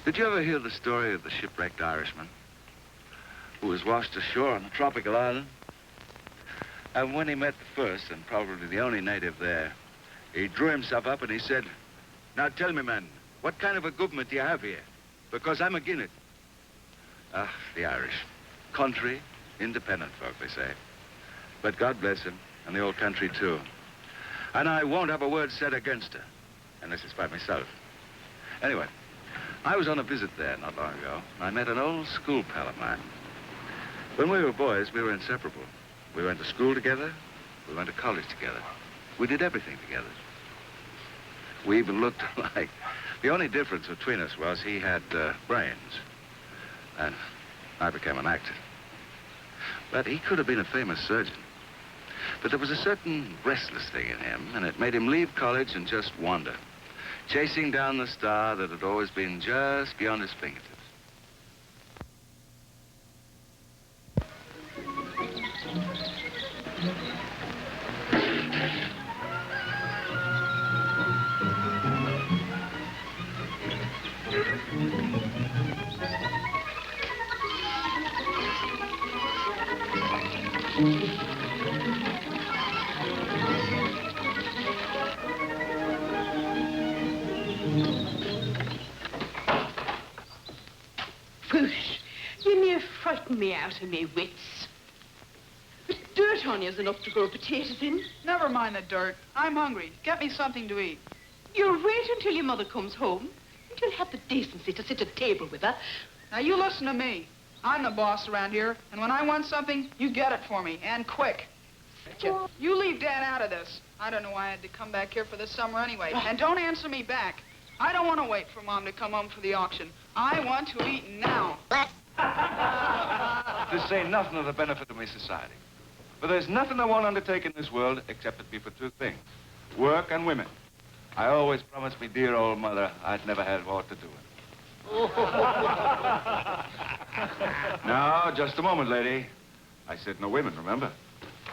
Did you ever hear the story of the shipwrecked Irishman who was washed ashore on a tropical island? And when he met the first and probably the only native there, he drew himself up and he said, "Now tell me, man, what kind of a government do you have here? Because I'm agin it." Ah, the Irish. Country, independent folk, they say. But God bless him, and the old country too. And I won't have a word said against her, unless it's by myself. Anyway, I was on a visit there not long ago. I met an old school pal of mine. When we were boys, we were inseparable. We went to school together. We went to college together. We did everything together. We even looked alike. The only difference between us was he had brains, and I became an actor. But he could have been a famous surgeon. But there was a certain restless thing in him, and it made him leave college and just wander, chasing down the star that had always been just beyond his fingertips. You near frightened me out of me wits. But dirt on you's enough to grow potatoes in. Never mind the dirt. I'm hungry. Get me something to eat. You'll wait until your mother comes home, and you'll have the decency to sit at table with her. Now, you listen to me. I'm the boss around here, and when I want something, you get it for me, and quick. You leave Dad out of this. I don't know why I had to come back here for the summer anyway. And don't answer me back. I don't want to wait for Mom to come home for the auction. I want to eat now. This ain't nothing of the benefit of my society. But there's nothing I won't undertake in this world except it be for two things: work and women. I always promised me dear old mother I'd never have aught to do with it. Now, just a moment, lady. I said no women, remember?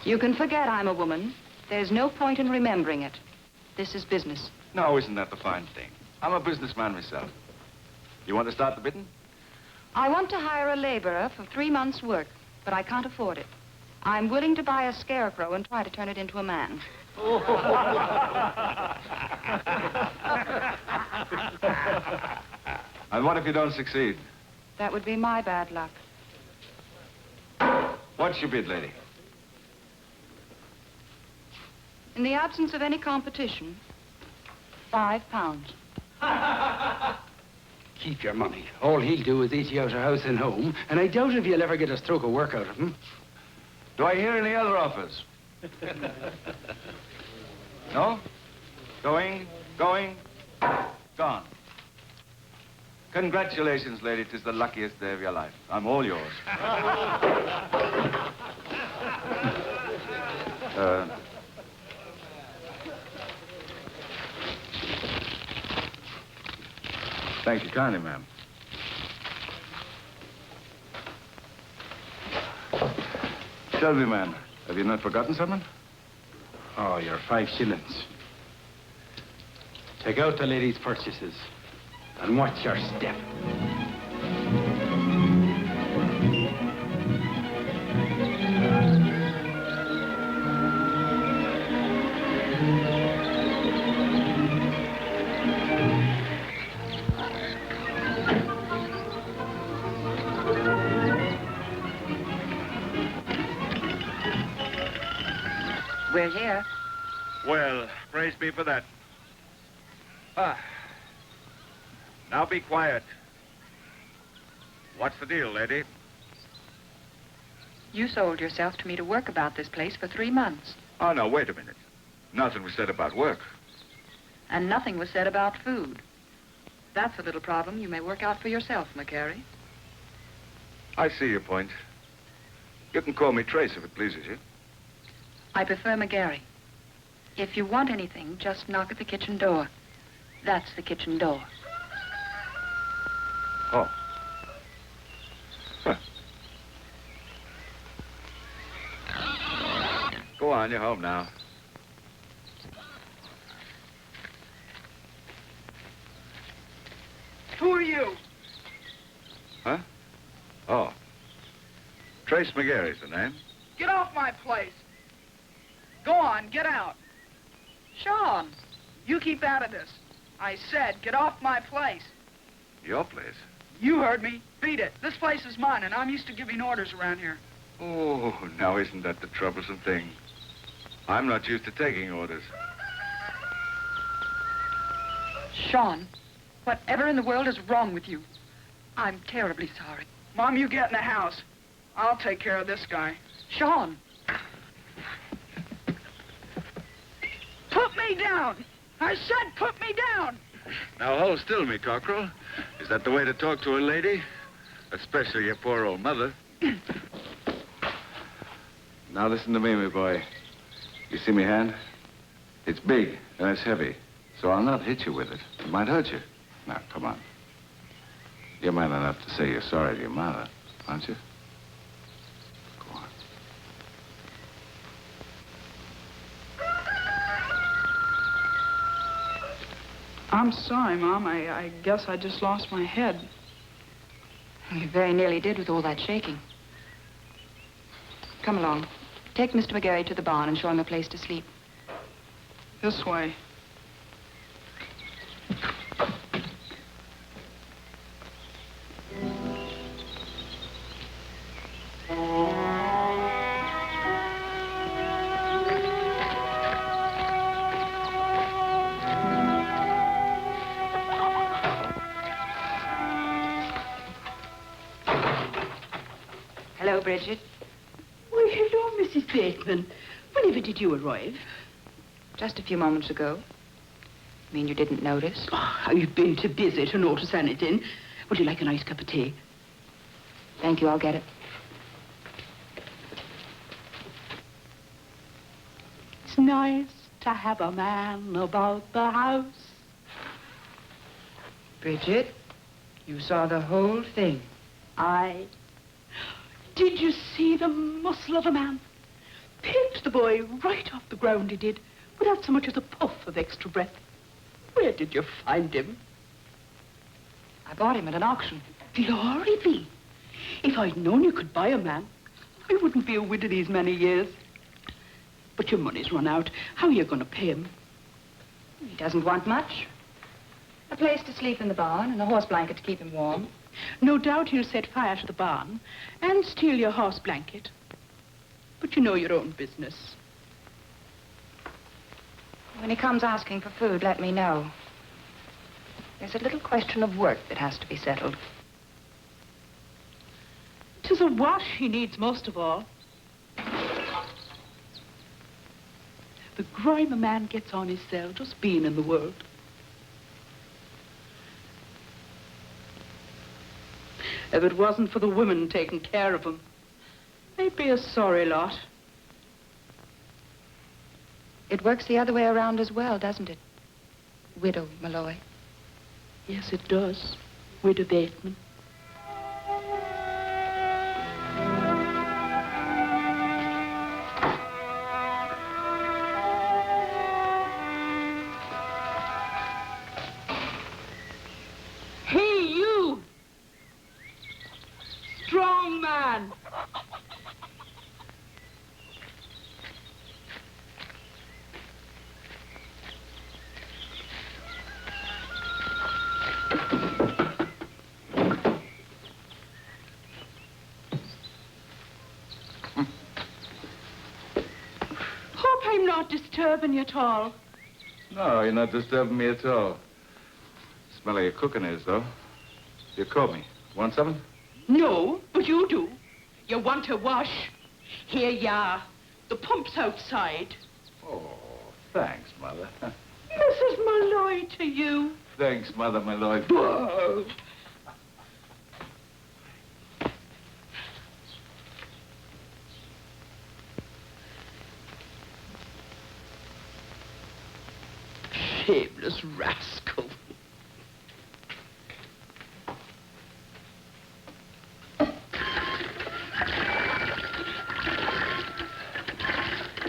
You can forget I'm a woman. There's no point in remembering it. This is business. No, isn't that the fine thing? I'm a businessman myself. You want to start the bidding? I want to hire a laborer for 3 months' work, but I can't afford it. I'm willing to buy a scarecrow and try to turn it into a man. And what if you don't succeed? That would be my bad luck. What's your bid, lady? In the absence of any competition, £5. Keep your money. All he'll do is eat you out of house and home, and I doubt if you'll ever get a stroke of work out of him. Do I hear any other offers? No? Going, gone. Congratulations, lady. 'Tis the luckiest day of your life. I'm all yours. Thank you kindly, ma'am. Tell me, man, have you not forgotten something? Oh, your 5 shillings. Take out the lady's purchases and watch your step. We're here. Well, praise be for that. Now be quiet. What's the deal, lady? You sold yourself to me to work about this place for 3 months. Oh, no, wait a minute. Nothing was said about work. And nothing was said about food. That's a little problem you may work out for yourself, McCary. I see your point. You can call me Trace if it pleases you. I prefer McGarry. If you want anything, just knock at the kitchen door. That's the kitchen door. Oh. Huh. Go on, you're home now. Who are you? Oh. Trace McGarry's the name. Get off my place. Go on, get out. Sean, you keep out of this. I said, get off my place. Your place? You heard me. Beat it. This place is mine, and I'm used to giving orders around here. Oh, now isn't that the troublesome thing? I'm not used to taking orders. Sean, whatever in the world is wrong with you? I'm terribly sorry. Mom, you get in the house. I'll take care of this guy. Sean! Put me down! I said put me down! Now hold still, me cockerel. Is that the way to talk to a lady? Especially your poor old mother. Now listen to me, my boy. You see me hand? It's big and it's heavy, so I'll not hit you with it. It might hurt you. Now, come on. You're man enough to say you're sorry to your mother, aren't you? Go on. I'm sorry, Mom. I guess I just lost my head. You very nearly did with all that shaking. Come along. Take Mr. McGarry to the barn and show him a place to sleep. This way. Hello, Bridget. Why, hello, Mrs. Bateman. Whenever did you arrive? Just a few moments ago. Mean you didn't notice? Oh, you've been too busy to notice anything. Would you like a nice cup of tea? Thank you, I'll get it. It's nice to have a man about the house. Bridget, you saw the whole thing. Did you see the muscle of a man? Picked the boy right off the ground, he did, without so much as a puff of extra breath. Where did you find him? I bought him at an auction. Glory be. If I'd known you could buy a man, I wouldn't be a widow these many years. But your money's run out. How are you going to pay him? He doesn't want much. A place to sleep in the barn and a horse blanket to keep him warm. No doubt he'll set fire to the barn and steal your horse blanket. But you know your own business. When he comes asking for food, let me know. There's a little question of work that has to be settled. 'Tis a wash he needs most of all. The grime a man gets on his cell just being in the world. If it wasn't for the women taking care of him, they'd be a sorry lot. It works the other way around as well, doesn't it? Widow Malloy. Yes, it does, Widow Bateman. Hey, you! Strong man! Hope I'm not disturbing you at all. No, you're not disturbing me at all. Smell of your cooking is, though. You caught me. Want something? No, but you do. You want to wash. Here you are. The pump's outside. Oh, thanks, Mother. Mrs. Malloy to you. Thanks, Mother, my lord. Whoa. Shameless rascal.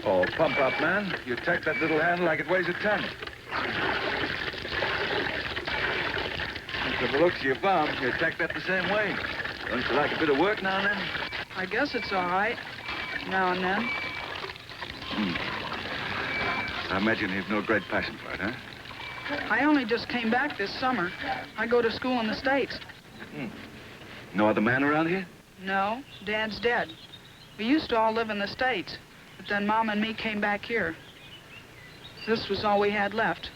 Oh, pump up, man. You take that little handle like it weighs a ton. From the looks of your bum, you take that the same way. Don't you like a bit of work now and then? I guess it's all right, now and then. I imagine you've no great passion for it, huh? I only just came back this summer. I go to school in the States. No other man around here? No, Dad's dead. We used to all live in the States, but then Mom and me came back here. This was all we had left.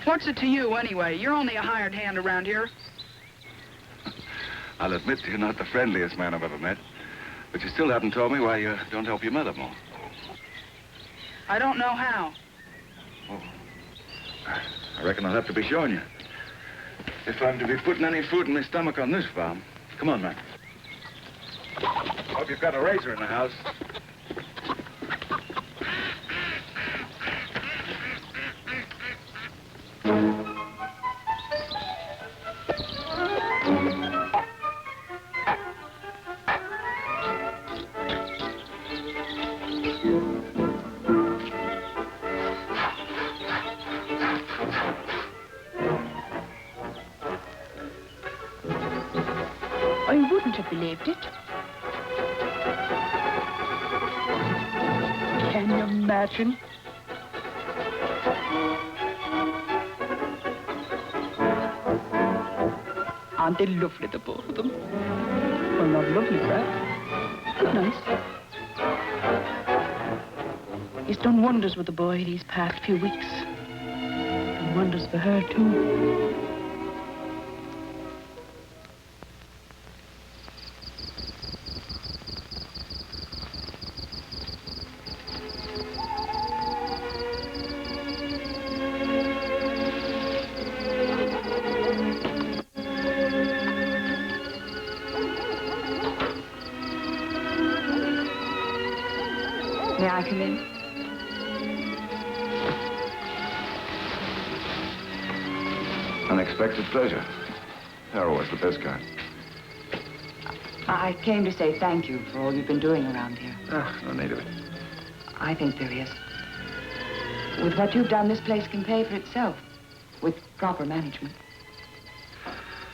What's it to you, anyway? You're only a hired hand around here. I'll admit you're not the friendliest man I've ever met, but you still haven't told me why you don't help your mother more. I don't know how. Oh. I reckon I'll have to be showing you. If I'm to be putting any food in my stomach on this farm. Come on, man. Hope you've got a razor in the house. I wouldn't have believed it. Can you imagine? Aren't they lovely, the both of them? Well, not lovely, Brad. Good night. He's done wonders with the boy these past few weeks. And wonders for her, too. May I come in? Unexpected pleasure. Errol was the best kind. I came to say thank you for all you've been doing around here. No need of it. I think there is. With what you've done, this place can pay for itself. With proper management.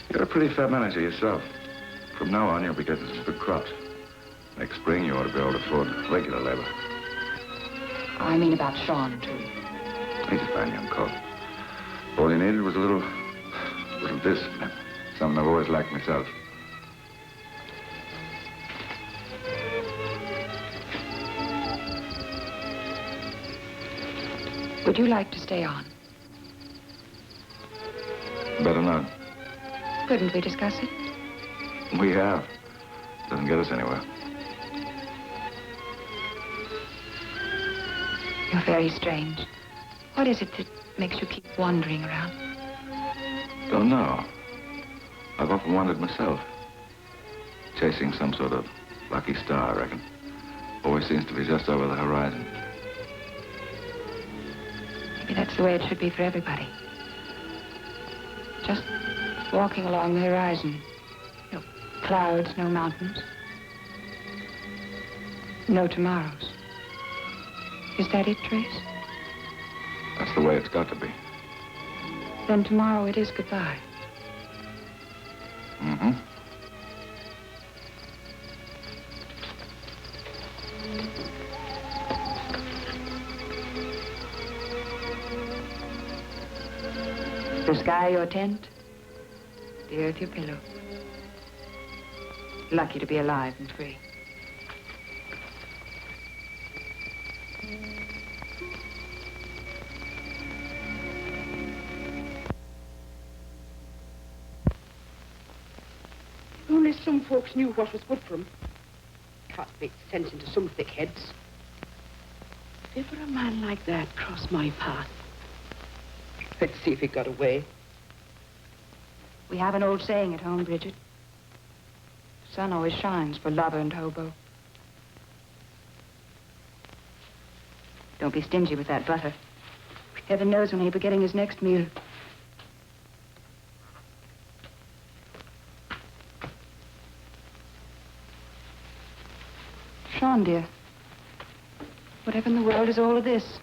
You're a pretty fat manager yourself. From now on, you'll be getting some good crops. Next spring, you ought to be able to afford regular labor. I mean about Sean, too. He's a fine young colt. All he needed was a little discipline. Something I've always liked myself. Would you like to stay on? Better not. Couldn't we discuss it? We have. Doesn't get us anywhere. You're very strange. What is it that makes you keep wandering around? Don't know. I've often wondered myself. Chasing some sort of lucky star, I reckon. Always seems to be just over the horizon. Maybe that's the way it should be for everybody. Just walking along the horizon. No clouds, no mountains. No tomorrows. Is that it, Trace? That's the way it's got to be. Then tomorrow it is goodbye. Mm-hmm. The sky your tent, the earth your pillow. Lucky to be alive and free. Only some folks knew what was good for them. Can't make sense into some thick heads. If ever a man like that crossed my path, let's see if he got away. We have an old saying at home, Bridget. Sun always shines for lover and hobo. Don't be stingy with that butter. Heaven knows when he'll be getting his next meal. Sean, dear. Whatever in the world is all of this?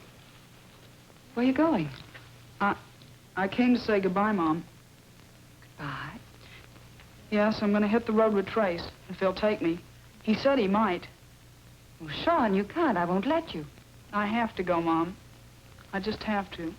Where are you going? I came to say goodbye, Mom. Goodbye. Yes, I'm going to hit the road with Trace, if he'll take me. He said he might. Well, Sean, you can't. I won't let you. I have to go, Mom. I just have to.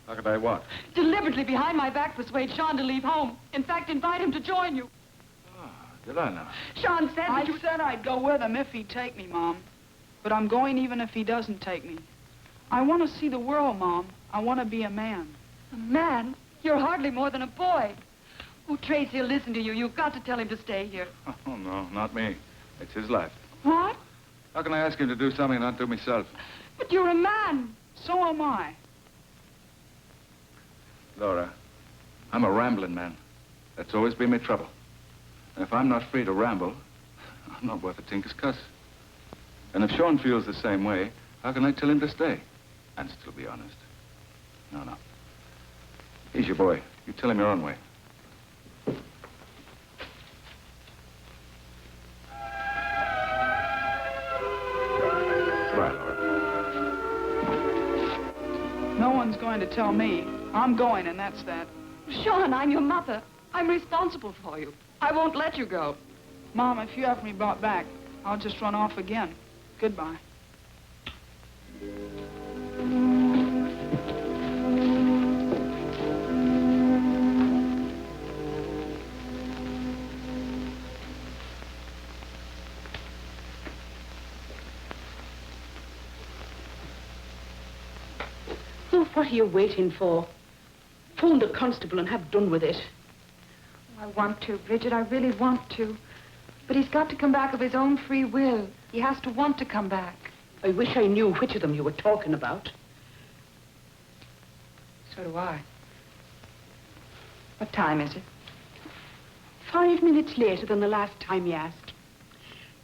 How could I what? Deliberately behind my back persuade Sean to leave home. In fact, invite him to join you. Oh, did I now? Sean said I that you... said I'd go with him if he'd take me, Mom. But I'm going even if he doesn't take me. I want to see the world, Mom. I want to be a man. A man? You're hardly more than a boy. Oh, Trace, he'll listen to you. You've got to tell him to stay here. Oh, no, not me. It's his life. What? How can I ask him to do something and not do myself? But you're a man. So am I. Laura, I'm a rambling man. That's always been my trouble. And if I'm not free to ramble, I'm not worth a tinker's cuss. And if Sean feels the same way, how can I tell him to stay? And still be honest. No, no. He's your boy. You tell him your own way. Right, Laura. No one's going to tell me. I'm going, and that's that. Sean, I'm your mother. I'm responsible for you. I won't let you go. Mom, if you have me brought back, I'll just run off again. Goodbye. Oh, what are you waiting for? Phone the constable and have done with it. I want to, Bridget. I really want to. But he's got to come back of his own free will. He has to want to come back. I wish I knew which of them you were talking about. So do I. What time is it? 5 minutes later than the last time you asked.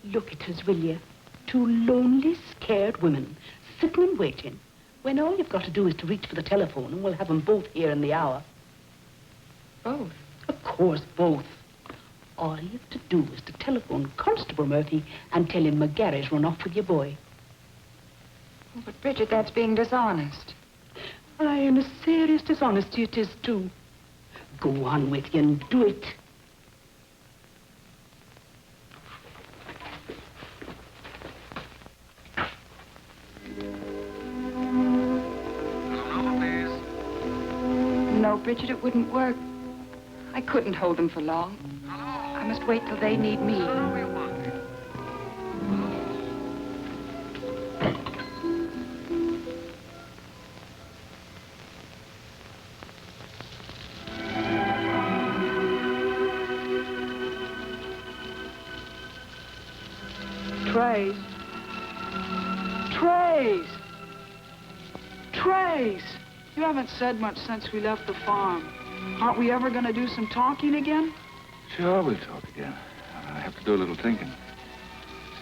Look at us, will you? Two lonely, scared women sitting and waiting when all you've got to do is to reach for the telephone and we'll have them both here in the hour. Both? Of course, both. All you have to do is to telephone Constable Murphy and tell him McGarry's run off with your boy. Oh, but, Bridget, that's being dishonest. Aye, and a serious dishonesty it is, too. Go on with you and do it. No, Bridget, it wouldn't work. I couldn't hold them for long. I must wait till they need me. Trace. Trace! Trace! You haven't said much since we left the farm. Aren't we ever going to do some talking again? Sure, we'll talk again. I have to do a little thinking.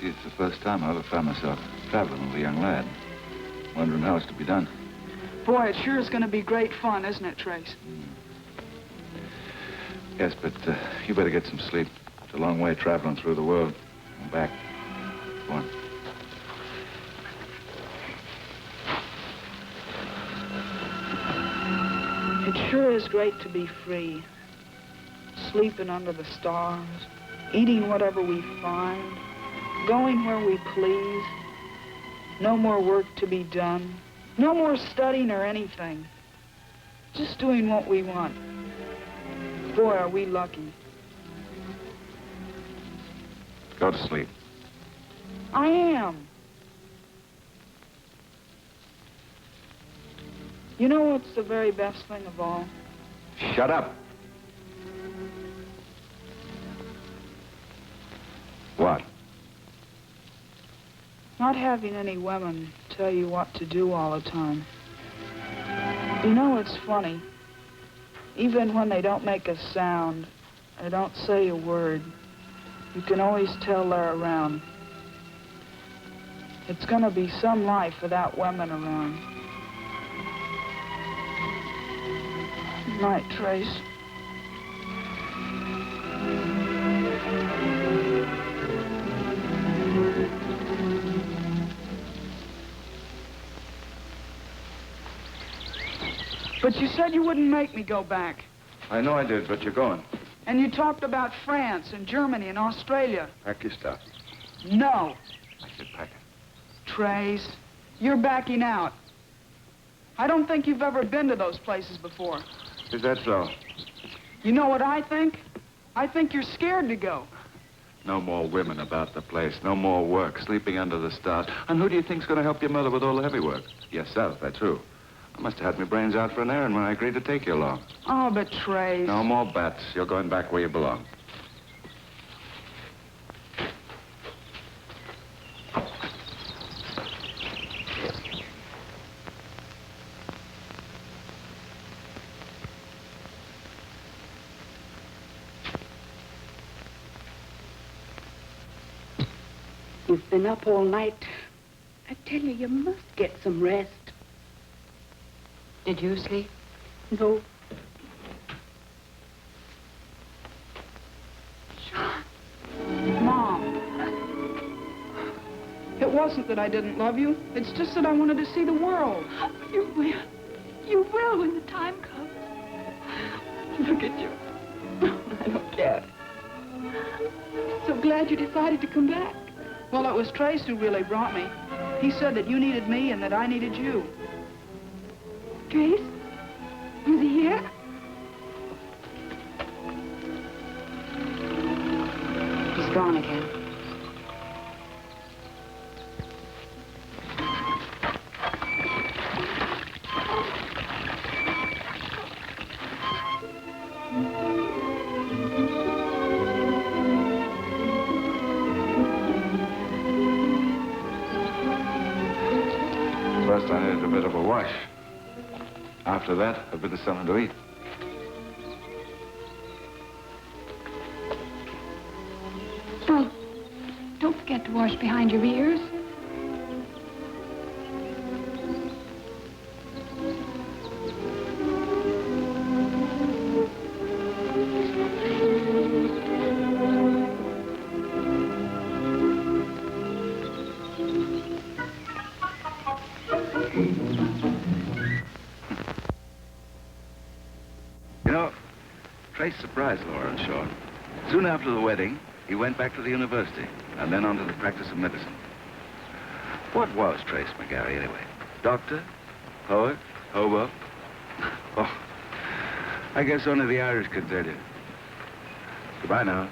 See, it's the first time I've ever found myself traveling with a young lad. Wondering how it's to be done. Boy, it sure is going to be great fun, isn't it, Trace? Yes, but you better get some sleep. It's a long way traveling through the world and back. Go on. It sure is great to be free. Sleeping under the stars, eating whatever we find, going where we please. No more work to be done. No more studying or anything. Just doing what we want. Boy, are we lucky. Go to sleep. I am. You know what's the very best thing of all? Shut up. What? Not having any women tell you what to do all the time. You know, it's funny. Even when they don't make a sound, or don't say a word, you can always tell they're around. It's gonna be some life without women around. Night, Trace. But you said you wouldn't make me go back. I know I did, but you're going. And you talked about France and Germany and Australia. Pack your stuff. No. I said pack it. Trace, you're backing out. I don't think you've ever been to those places before. Is that so? You know what I think? I think you're scared to go. No more women about the place. No more work, sleeping under the stars. And who do you think's going to help your mother with all the heavy work? Yourself, that's true. I must have had my brains out for an errand when I agreed to take you along. Oh, but Trace... No more bats. You're going back where you belong. You've been up all night. I tell you, you must get some rest. Did you sleep? No. Mom. It wasn't that I didn't love you. It's just that I wanted to see the world. You will. You will when the time comes. Look at you. I don't care. So glad you decided to come back. Well, it was Trace who really brought me. He said that you needed me and that I needed you. Trace? Was he here? He's gone again. First, I needed a bit of a wash. After that, a bit of something to eat. Well, don't forget to wash behind your ears. You know, Trace surprised Laura and Sean. Soon after the wedding, he went back to the university and then on to the practice of medicine. What was Trace McGarry, anyway? Doctor? Poet? Hobo? Oh, I guess only the Irish can tell you. Goodbye now.